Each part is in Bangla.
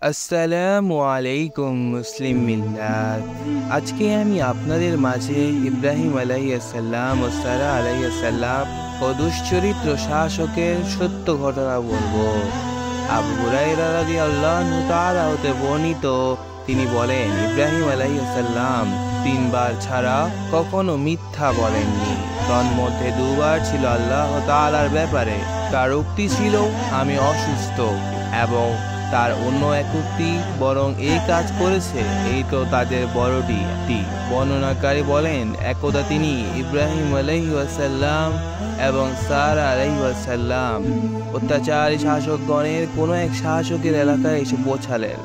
আসসালামু আলাইকুম মুসলিম মিল্লাত। আজকে আমি আপনাদের মাঝে ইব্রাহিম আলাইহিস সালাম ও সারা আলাইহিস সালাম ও দুশ্চরিত্র শাসকের সত্য ঘটনা বলবো। আবু হুরায়রা রাদিয়াল্লাহু তাআলা হতে বর্ণিত, তিনি বলেন, ইব্রাহিম আলাইহিস সালাম 3 বার ছাড়া কখনো মিথ্যা বলেননি। তন্মধ্যে 2 বার ছিল আল্লাহ তাআলার ব্যাপারে। তার উক্তি ছিল, আমি অসুস্থ, এবং তার অন্য এক উক্তি, বরং এই কাজ করেছে, এই তো তাদের বড়টি। বর্ণনাকারী বলেন, একদা তিনি ইব্রাহিম আলাইহিস সালাম এবং সারা আলাইহিস সালাম অত্যাচারী শাসকগণের কোনো এক শাসকের এলাকায় এসে পৌঁছালেন।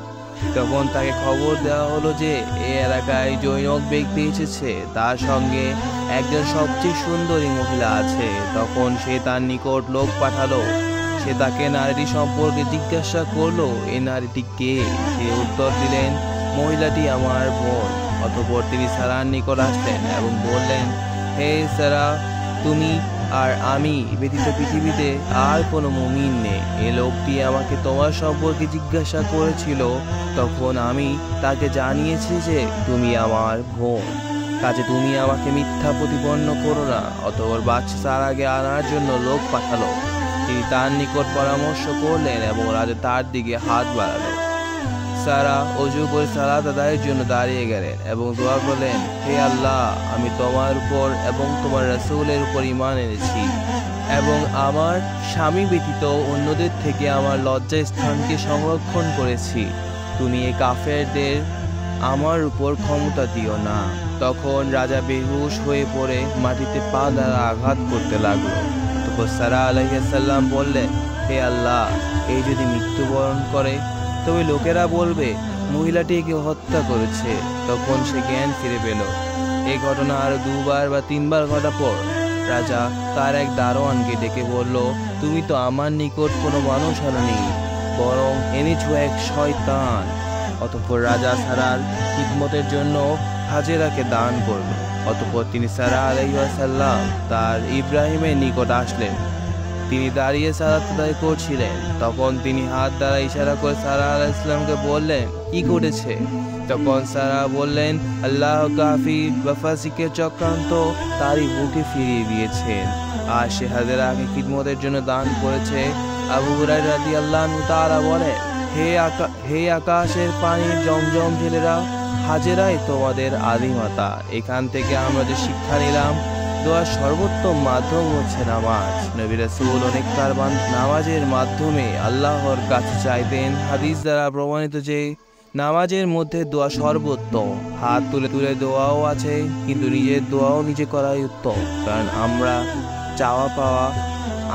তখন তাকে খবর দেওয়া হলো যে এই এলাকায় জৈনক ব্যক্তি এসেছে, তার সঙ্গে একজন সবচেয়ে সুন্দরী মহিলা আছে। তখন সে তার নিকট লোক পাঠালো। সে তাকে নারীটি সম্পর্কে জিজ্ঞাসা করলো, এই নারীটি কে? সে উত্তর দিলেন, মহিলাটি আমার বোন। অতঃপর তিনি সারার নিকট আসলেন এবং বললেন, হে সারা, তুমি আর আমি ব্যতীত পৃথিবীতে আর কোনো মুমিন নেই। এ লোকটি আমাকে তোমার সম্পর্কে জিজ্ঞাসা করেছিল, তখন আমি তাকে জানিয়েছি যে তুমি আমার বোন, কাজে তুমি আমাকে মিথ্যা প্রতিপন্ন করো না। অতঃপর বাদশা সারাকে আনার জন্য লোক পাঠালো। তিনি তার নিকট পরামর্শ করলেন এবং রাজা তার দিকে হাত বাড়ালো। সারা অজু করে সালাত আদায়ের জন্য দাঁড়িয়ে গেলেন এবং দোয়া করলেন, হে আল্লাহ, আমি তোমার উপর এবং তোমার রাসূলের উপর ঈমান এনেছি এবং আমার স্বামী ব্যতীত অন্যদের থেকে আমার লজ্জা স্থানকে সংরক্ষণ করেছি। তুমি এই কাফেরদের আমার উপর ক্ষমতা দিও না। তখন রাজা বেহুশ হয়ে পড়ে মাটিতে পা দ্বারা আঘাত করতে লাগলো। তখন সারা আলাইহিস সালাম বললেন, হে আল্লাহ, এই যদি মৃত্যুবরণ করে তবে লোকেরা বলবে মহিলাটি একে হত্যা করেছে। তখন সে জ্ঞান ফিরে পেল। এই ঘটনা আরো 2 বার বা 3 বার ঘটা পর রাজা তার এক দারোয়ানকে ডেকে বলল, তুমি তো আমার নিকট কোনো মানুষ আনোনি, বরং এনেছো এক শয়তান। অতঃপর রাজা সারার খিদমতের জন্য হাজেরাকে দান করল। অতঃপর তিনি সারা আলাইহিস সালাম তার ইব্রাহিমের নিকট আসলেন। তিনি দাঁড়িয়ে সালাত আদায় করছিলেন। তখন তিনি হাত দ্বারা ইশারা করে সারা আলাইহিস সালামকে বললেন, কি ঘটেছে? তখন সারা বললেন, আল্লাহ কাফি বা ফাসিকের চক্রান্ত তারই বুকে ফিরিয়ে দিয়েছেন, আর সে হাজেরাকে খিদমতের জন্য দান করেছে। আবু হুরায়রা রাদিয়াল্লাহু তাআলা বলেন, হে আকাশের পানির জমজম ছেলেরা, হাজেরাই তোমাদের আদিমাতা। এখান থেকে আমরা যে শিক্ষা নিলাম, দোয়ার সর্বোত্তম মাধ্যম হচ্ছে নামাজ। নবী রাসূল অনেকবার নামাজের মাধ্যমে আল্লাহর কাছে চাইতেন। হাদিস দ্বারা প্রমাণিত যে নামাজের মধ্যে দোয়া সর্বোত্তম। হাত তুলে তুলে দোয়াও আছে, কিন্তু নিজের দোয়াও নিজে করাই উত্তম, কারণ আমরা চাওয়া পাওয়া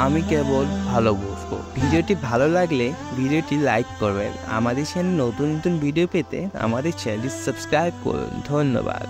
আমি কেবল ভালো বুঝবো। ভিডিওটি ভালো লাগলে ভিডিওটি লাইক করবেন। আমাদের চ্যানেলে নতুন নতুন ভিডিও পেতে আমাদের চ্যানেলটি সাবস্ক্রাইব করুন। ধন্যবাদ।